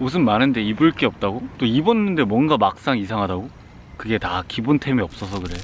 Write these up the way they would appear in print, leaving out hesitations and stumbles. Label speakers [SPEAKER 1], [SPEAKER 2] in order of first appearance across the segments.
[SPEAKER 1] 옷은 많은데 입을 게 없다고? 또 입었는데 뭔가 막상 이상하다고? 그게 다 기본템이 없어서 그래.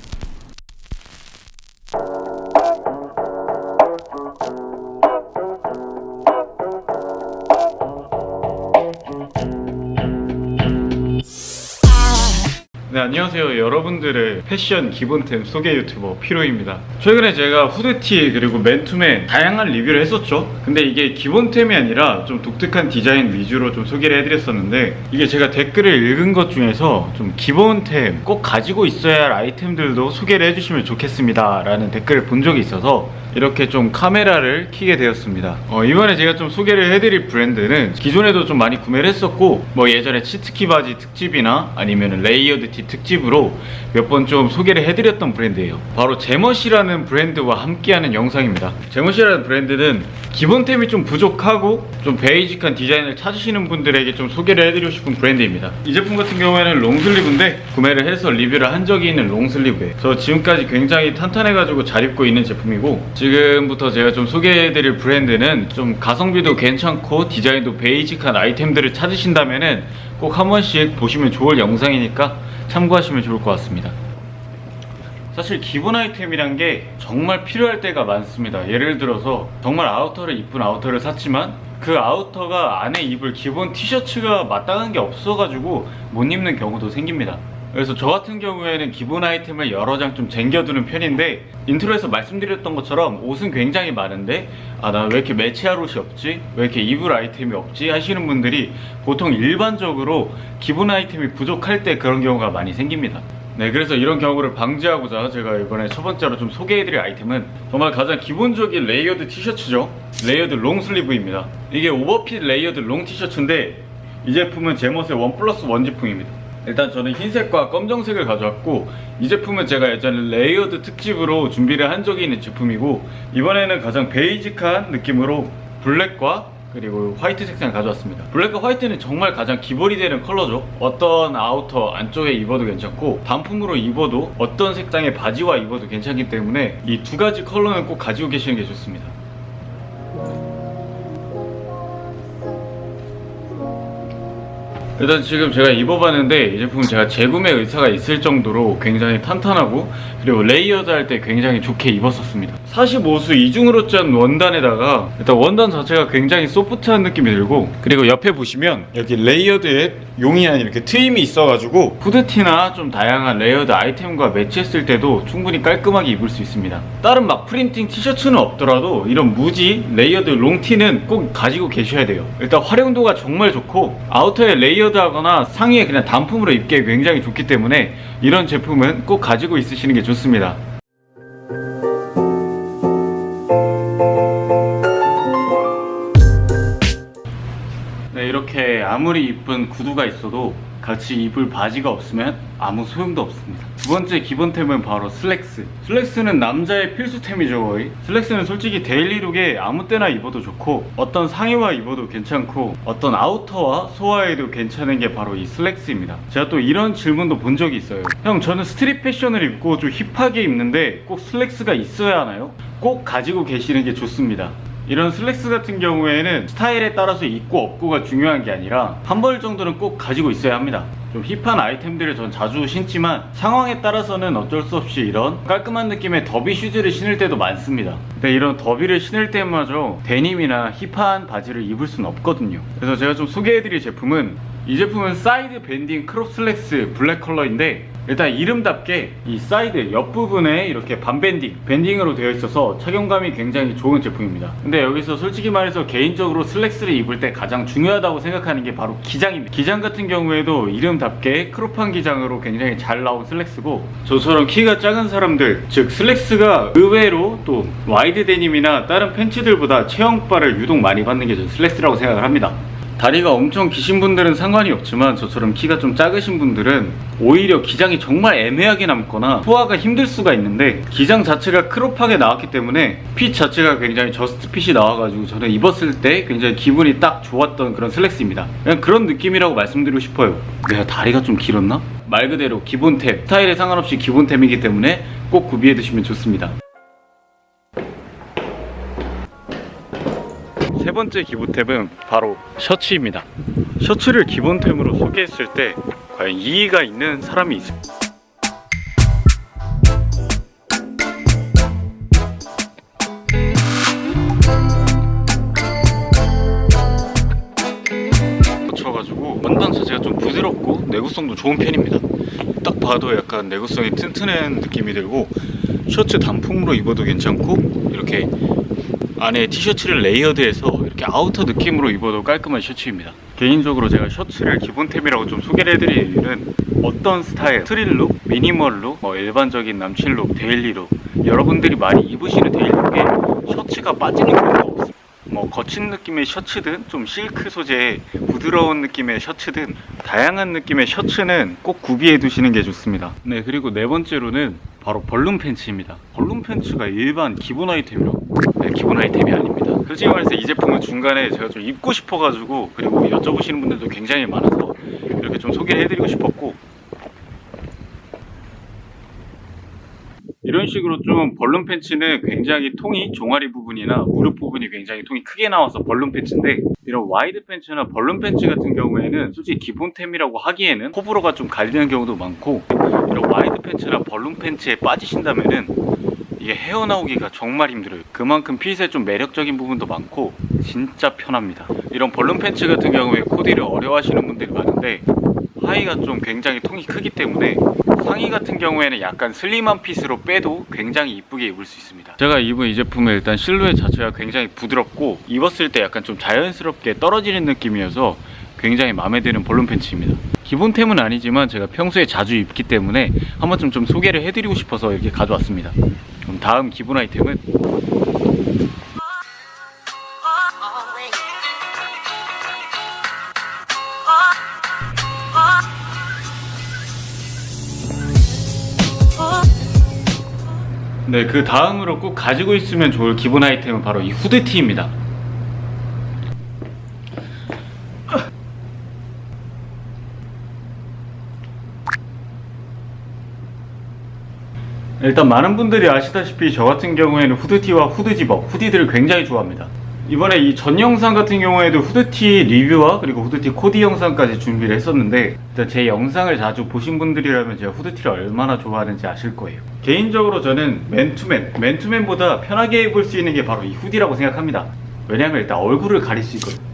[SPEAKER 1] 네, 안녕하세요. 여러분들의 패션 기본템 소개 유튜버 피로입니다. 최근에 제가 후드티 그리고 맨투맨 다양한 리뷰를 했었죠. 근데 이게 기본템이 아니라 좀 독특한 디자인 위주로 좀 소개를 해드렸었는데, 이게 제가 댓글을 읽은 것 중에서 좀 기본템 꼭 가지고 있어야 할 아이템들도 소개를 해주시면 좋겠습니다 라는 댓글을 본 적이 있어서 이렇게 좀 카메라를 켜게 되었습니다. 이번에 제가 좀 소개를 해드릴 브랜드는 기존에도 좀 많이 구매를 했었고, 뭐 예전에 치트키 바지 특집이나 아니면 레이어드 티 특집으로 몇 번 좀 소개를 해드렸던 브랜드예요. 바로 제멋이라는 브랜드와 함께하는 영상입니다. 제멋이라는 브랜드는 기본템이 좀 부족하고 좀 베이직한 디자인을 찾으시는 분들에게 좀 소개를 해드리고 싶은 브랜드입니다. 이 제품 같은 경우에는 롱슬리브인데, 구매를 해서 리뷰를 한 적이 있는 롱슬리브예요. 저 지금까지 굉장히 탄탄해가지고 잘 입고 있는 제품이고, 지금부터 제가 좀 소개해드릴 브랜드는 좀 가성비도 괜찮고 디자인도 베이직한 아이템들을 찾으신다면은 꼭 한 번씩 보시면 좋을 영상이니까 참고하시면 좋을 것 같습니다. 사실 기본 아이템이란 게 정말 필요할 때가 많습니다. 예를 들어서 정말 이쁜 아우터를 샀지만 그 아우터가 안에 입을 기본 티셔츠가 마땅한 게 없어가지고 못 입는 경우도 생깁니다. 그래서 저 같은 경우에는 기본 아이템을 여러 장 좀 쟁겨두는 편인데, 인트로에서 말씀드렸던 것처럼 옷은 굉장히 많은데 나 왜 이렇게 매치할 옷이 없지? 왜 이렇게 입을 아이템이 없지? 하시는 분들이 보통 일반적으로 기본 아이템이 부족할 때 그런 경우가 많이 생깁니다. 네, 그래서 이런 경우를 방지하고자 제가 이번에 첫 번째로 좀 소개해드릴 아이템은 정말 가장 기본적인 레이어드 티셔츠죠. 레이어드 롱슬리브입니다. 이게 오버핏 레이어드 롱 티셔츠인데, 이 제품은 제멋의 1+1 제품입니다. 일단 저는 흰색과 검정색을 가져왔고, 이 제품은 제가 예전에 레이어드 특집으로 준비를 한 적이 있는 제품이고, 이번에는 가장 베이직한 느낌으로 블랙과 그리고 화이트 색상을 가져왔습니다. 블랙과 화이트는 정말 가장 기본이 되는 컬러죠. 어떤 아우터 안쪽에 입어도 괜찮고 단품으로 입어도 어떤 색상의 바지와 입어도 괜찮기 때문에 이 두 가지 컬러는 꼭 가지고 계시는 게 좋습니다. 일단 지금 제가 입어봤는데, 이 제품은 제가 재구매 의사가 있을 정도로 굉장히 탄탄하고 그리고 레이어드 할 때 굉장히 좋게 입었었습니다. 45수 이중으로 짠 원단에다가 일단 원단 자체가 굉장히 소프트한 느낌이 들고, 그리고 옆에 보시면 여기 레이어드에 용이한 이렇게 트임이 있어가지고 후드티나 좀 다양한 레이어드 아이템과 매치했을 때도 충분히 깔끔하게 입을 수 있습니다. 다른 막 프린팅 티셔츠는 없더라도 이런 무지 레이어드 롱티는 꼭 가지고 계셔야 돼요. 일단 활용도가 정말 좋고 아우터에 레이어드 하거나 상의에 그냥 단품으로 입기에 굉장히 좋기 때문에 이런 제품은 꼭 가지고 있으시는 게 좋습니다. 네, 이렇게 아무리 이쁜 구두가 있어도 같이 입을 바지가 없으면 아무 소용도 없습니다. 두 번째 기본템은 바로 슬랙스. 슬랙스는 남자의 필수템이죠, 거의. 슬랙스는 솔직히 데일리룩에 아무 때나 입어도 좋고 어떤 상의와 입어도 괜찮고 어떤 아우터와 소화해도 괜찮은 게 바로 이 슬랙스입니다. 제가 또 이런 질문도 본 적이 있어요. 형, 저는 스트릿 패션을 입고 좀 힙하게 입는데 꼭 슬랙스가 있어야 하나요? 꼭 가지고 계시는 게 좋습니다. 이런 슬랙스 같은 경우에는 스타일에 따라서 있고 없고가 중요한 게 아니라 한 벌 정도는 꼭 가지고 있어야 합니다. 좀 힙한 아이템들을 전 자주 신지만 상황에 따라서는 어쩔 수 없이 이런 깔끔한 느낌의 더비 슈즈를 신을 때도 많습니다. 근데 이런 더비를 신을 때마저 데님이나 힙한 바지를 입을 수는 없거든요. 그래서 제가 좀 소개해드릴 제품은, 이 제품은 사이드 밴딩 크롭 슬랙스 블랙 컬러인데, 일단 이름답게 이 사이드 옆부분에 이렇게 밴딩으로 되어 있어서 착용감이 굉장히 좋은 제품입니다. 근데 여기서 솔직히 말해서 개인적으로 슬랙스를 입을 때 가장 중요하다고 생각하는 게 바로 기장입니다. 기장 같은 경우에도 이름답게 크롭한 기장으로 굉장히 잘 나온 슬랙스고, 저처럼 키가 작은 사람들, 즉 슬랙스가 의외로 또 와이드 데님이나 다른 팬츠들보다 체형바를 유독 많이 받는 게 저 슬랙스라고 생각을 합니다. 다리가 엄청 기신 분들은 상관이 없지만 저처럼 키가 좀 작으신 분들은 오히려 기장이 정말 애매하게 남거나 소화가 힘들 수가 있는데, 기장 자체가 크롭하게 나왔기 때문에 핏 자체가 굉장히 저스트 핏이 나와가지고 저는 입었을 때 굉장히 기분이 딱 좋았던 그런 슬랙스입니다. 그냥 그런 느낌이라고 말씀드리고 싶어요. 내가 다리가 좀 길었나? 말 그대로 기본템, 스타일에 상관없이 기본템이기 때문에 꼭 구비해 두시면 좋습니다. 세 세 번째 기본템은 바로 셔츠입니다. 셔츠를 기본템으로 소개했을 때 과연 이의가 있는 사람이 있습니다. 쳐가지고 원단 자체가 좀 부드럽고 내구성도 좋은 편입니다. 딱 봐도 약간 내구성이 튼튼한 느낌이 들고 셔츠 단품으로 입어도 괜찮고 이렇게 안에 티셔츠를 레이어드해서 이렇게 아우터 느낌으로 입어도 깔끔한 셔츠입니다. 개인적으로 제가 셔츠를 기본템이라고 좀 소개를 해드리는 이유는 어떤 스타일, 스트릿룩, 미니멀룩, 일반적인 남친룩, 데일리룩, 여러분들이 많이 입으시는 데일리룩에 셔츠가 빠지는 경우가 없습니다. 거친 느낌의 셔츠든 좀 실크 소재의 부드러운 느낌의 셔츠든 다양한 느낌의 셔츠는 꼭 구비해 두시는 게 좋습니다. 네, 그리고 네 번째로는 바로 벌룬 팬츠입니다. 벌룬 팬츠가 일반 기본 아이템이라고? 네, 기본 아이템이 아닙니다. 솔직히 말해서 이 제품은 중간에 제가 좀 입고 싶어가지고, 그리고 여쭤보시는 분들도 굉장히 많아서 이렇게 좀 소개를 해드리고 싶었고, 이런 식으로 좀 벌룬 팬츠는 굉장히 통이 종아리 부분이나 무릎 부분이 굉장히 통이 크게 나와서 벌룬 팬츠인데, 이런 와이드 팬츠나 벌룬 팬츠 같은 경우에는 솔직히 기본템이라고 하기에는 호불호가 좀 갈리는 경우도 많고, 이런 와이드 팬츠나 벌룬 팬츠에 빠지신다면은 이게 헤어나오기가 정말 힘들어요. 그만큼 핏에 좀 매력적인 부분도 많고 진짜 편합니다. 이런 벌룬 팬츠 같은 경우에 코디를 어려워하시는 분들이 많은데, 하의가 좀 굉장히 통이 크기 때문에 상의 같은 경우에는 약간 슬림한 핏으로 빼도 굉장히 이쁘게 입을 수 있습니다. 제가 입은 이 제품은 일단 실루엣 자체가 굉장히 부드럽고 입었을 때 약간 좀 자연스럽게 떨어지는 느낌이어서 굉장히 마음에 드는 벌룬 팬츠입니다. 기본템은 아니지만 제가 평소에 자주 입기 때문에 한 번쯤 좀 소개를 해드리고 싶어서 이렇게 가져왔습니다. 그럼 다음 기본 아이템은 네, 그 다음으로 꼭 가지고 있으면 좋을 기본 아이템은 바로 이 후드티입니다. 일단 많은 분들이 아시다시피 저 같은 경우에는 후드티와 후드집업, 후디들을 굉장히 좋아합니다. 이번에 이 전 영상 같은 경우에도 후드티 리뷰와 그리고 후드티 코디 영상까지 준비를 했었는데, 일단 제 영상을 자주 보신 분들이라면 제가 후드티를 얼마나 좋아하는지 아실 거예요. 개인적으로 저는 맨투맨보다 편하게 입을 수 있는 게 바로 이 후디라고 생각합니다. 왜냐면 일단 얼굴을 가릴 수 있거든요.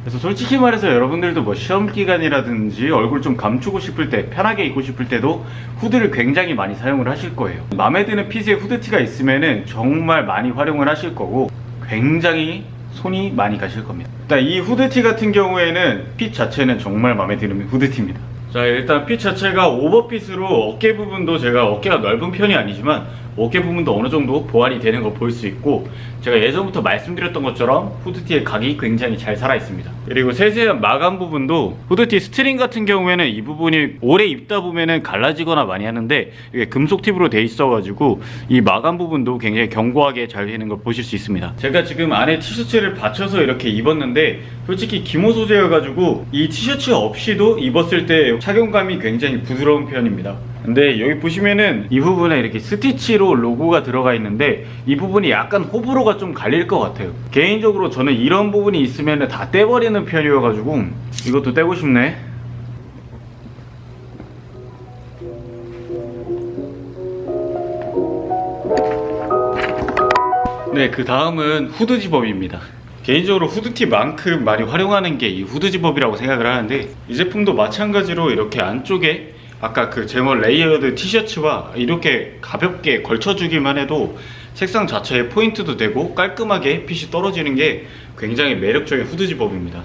[SPEAKER 1] 그래서 솔직히 말해서 여러분들도 뭐 시험기간이라든지 얼굴 좀 감추고 싶을 때, 편하게 입고 싶을 때도 후드를 굉장히 많이 사용을 하실 거예요. 마음에 드는 핏의 후드티가 있으면은 정말 많이 활용을 하실 거고 굉장히 손이 많이 가실 겁니다. 일단 이 후드티 같은 경우에는 핏 자체는 정말 마음에 드는 후드티입니다. 자, 일단 핏 자체가 오버핏으로 어깨 부분도 제가 어깨가 넓은 편이 아니지만 어깨 부분도 어느 정도 보완이 되는 거 볼 수 있고, 제가 예전부터 말씀드렸던 것처럼 후드티의 각이 굉장히 잘 살아 있습니다. 그리고 세세한 마감 부분도 후드티 스트링 같은 경우에는 이 부분이 오래 입다 보면은 갈라지거나 많이 하는데 이게 금속 팁으로 돼 있어가지고 이 마감 부분도 굉장히 견고하게 잘 되는 걸 보실 수 있습니다. 제가 지금 안에 티셔츠를 받쳐서 이렇게 입었는데 솔직히 기모 소재여가지고 이 티셔츠 없이도 입었을 때 착용감이 굉장히 부드러운 편입니다. 근데 여기 보시면은 이 부분에 이렇게 스티치로 로고가 들어가 있는데 이 부분이 약간 호불호가 좀 갈릴 것 같아요. 개인적으로 저는 이런 부분이 있으면 다 떼버리는 편이어가지고 이것도 떼고 싶네. 네, 그 다음은 후드 집업입니다. 개인적으로 후드티만큼 많이 활용하는 게 이 후드 집업이라고 생각을 하는데, 이 제품도 마찬가지로 이렇게 안쪽에 아까 그 제모 레이어드 티셔츠와 이렇게 가볍게 걸쳐주기만 해도 색상 자체에 포인트도 되고 깔끔하게 핏이 떨어지는 게 굉장히 매력적인 후드 집업입니다.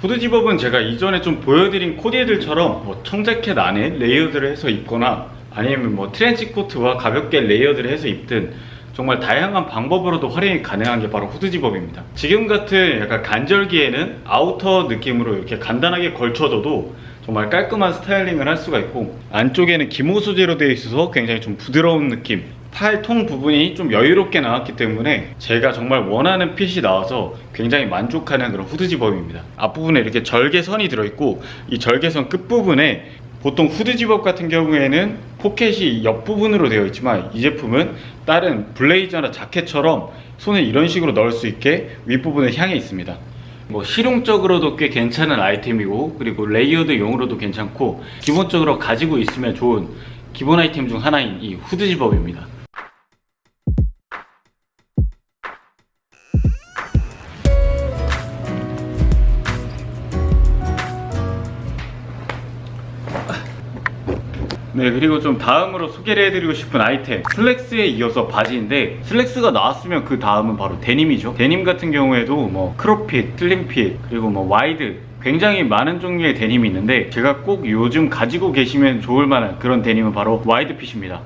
[SPEAKER 1] 후드 집업은 제가 이전에 좀 보여드린 코디들처럼 뭐 청자켓 안에 레이어드를 해서 입거나 아니면 뭐 트렌치 코트와 가볍게 레이어드를 해서 입든 정말 다양한 방법으로도 활용이 가능한 게 바로 후드 집업입니다. 지금 같은 약간 간절기에는 아우터 느낌으로 이렇게 간단하게 걸쳐줘도 정말 깔끔한 스타일링을 할 수가 있고, 안쪽에는 기모 소재로 되어 있어서 굉장히 좀 부드러운 느낌, 팔통 부분이 좀 여유롭게 나왔기 때문에 제가 정말 원하는 핏이 나와서 굉장히 만족하는 그런 후드 집업입니다. 앞부분에 이렇게 절개선이 들어있고 이 절개선 끝부분에 보통 후드 집업 같은 경우에는 포켓이 옆부분으로 되어 있지만 이 제품은 다른 블레이저나 자켓처럼 손을 이런 식으로 넣을 수 있게 윗부분을 향해 있습니다. 뭐 실용적으로도 꽤 괜찮은 아이템이고, 그리고 레이어드용으로도 괜찮고, 기본적으로 가지고 있으면 좋은 기본 아이템 중 하나인 이 후드 집업입니다. 네, 그리고 좀 다음으로 소개를 해드리고 싶은 아이템, 슬랙스에 이어서 바지인데, 슬랙스가 나왔으면 그 다음은 바로 데님이죠. 데님 같은 경우에도 뭐 크롭핏, 슬림핏, 그리고 뭐 와이드, 굉장히 많은 종류의 데님이 있는데 제가 꼭 요즘 가지고 계시면 좋을 만한 그런 데님은 바로 와이드핏입니다.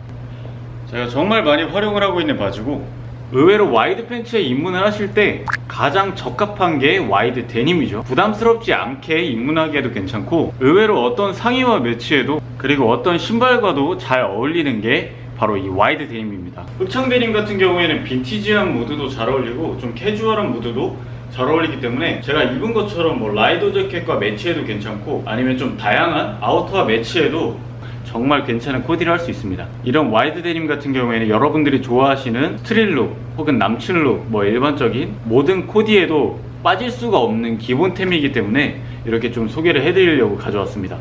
[SPEAKER 1] 제가 정말 많이 활용을 하고 있는 바지고, 의외로 와이드 팬츠에 입문을 하실 때 가장 적합한 게 와이드 데님이죠. 부담스럽지 않게 입문하기에도 괜찮고, 의외로 어떤 상의와 매치해도, 그리고 어떤 신발과도 잘 어울리는 게 바로 이 와이드 데님입니다. 흑청 데님 같은 경우에는 빈티지한 무드도 잘 어울리고 좀 캐주얼한 무드도 잘 어울리기 때문에 제가 입은 것처럼 뭐 라이더 재킷과 매치해도 괜찮고, 아니면 좀 다양한 아우터와 매치해도 정말 괜찮은 코디를 할 수 있습니다. 이런 와이드 데님 같은 경우에는 여러분들이 좋아하시는 스트릿룩 혹은 남친룩, 뭐 일반적인 모든 코디에도 빠질 수가 없는 기본템이기 때문에 이렇게 좀 소개를 해드리려고 가져왔습니다.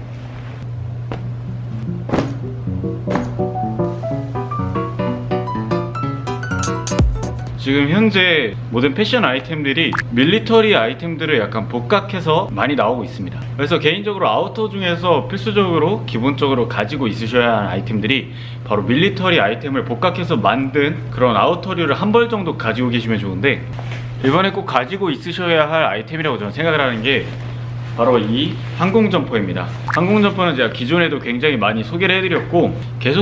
[SPEAKER 1] 지금 현재 모든 패션 아이템들이 밀리터리 아이템들을 약간 복각해서 많이 나오고 있습니다. 그래서 개인적으로 아우터 중에서 필수적으로 기본적으로 가지고 있으셔야 하는 아이템들이 바로 밀리터리 아이템을 복각해서 만든 그런 아우터류를 한 벌 정도 가지고 계시면 좋은데, 이번에 꼭 가지고 있으셔야 할 아이템이라고 저는 생각을 하는 게 바로 이 항공 점퍼입니다. 항공 점퍼는 제가 기존에도 굉장히 많이 소개를 해드렸고,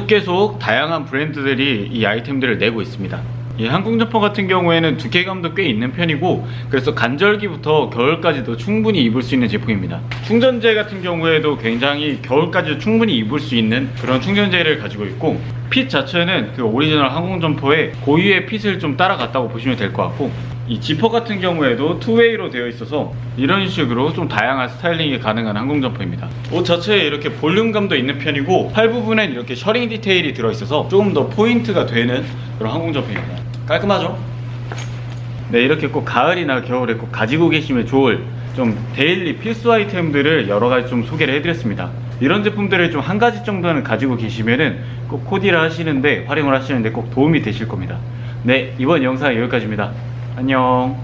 [SPEAKER 1] 계속 다양한 브랜드들이 이 아이템들을 내고 있습니다. 이 항공 점퍼 같은 경우에는 두께감도 꽤 있는 편이고, 그래서 간절기부터 겨울까지도 충분히 입을 수 있는 제품입니다. 충전재 같은 경우에도 굉장히 겨울까지도 충분히 입을 수 있는 그런 충전재를 가지고 있고, 핏 자체는 그 오리지널 항공 점퍼의 고유의 핏을 좀 따라갔다고 보시면 될 것 같고, 이 지퍼 같은 경우에도 투웨이로 되어 있어서 이런 식으로 좀 다양한 스타일링이 가능한 항공 점퍼입니다. 옷 자체에 이렇게 볼륨감도 있는 편이고, 팔 부분엔 이렇게 셔링 디테일이 들어있어서 조금 더 포인트가 되는 그런 항공 점퍼입니다. 깔끔하죠? 네, 이렇게 꼭 가을이나 겨울에 꼭 가지고 계시면 좋을 좀 데일리 필수 아이템들을 여러 가지 좀 소개를 해드렸습니다. 이런 제품들을 좀 한 가지 정도는 가지고 계시면은 꼭 코디를 하시는데, 활용을 하시는데 꼭 도움이 되실 겁니다. 네, 이번 영상 여기까지입니다. 안녕.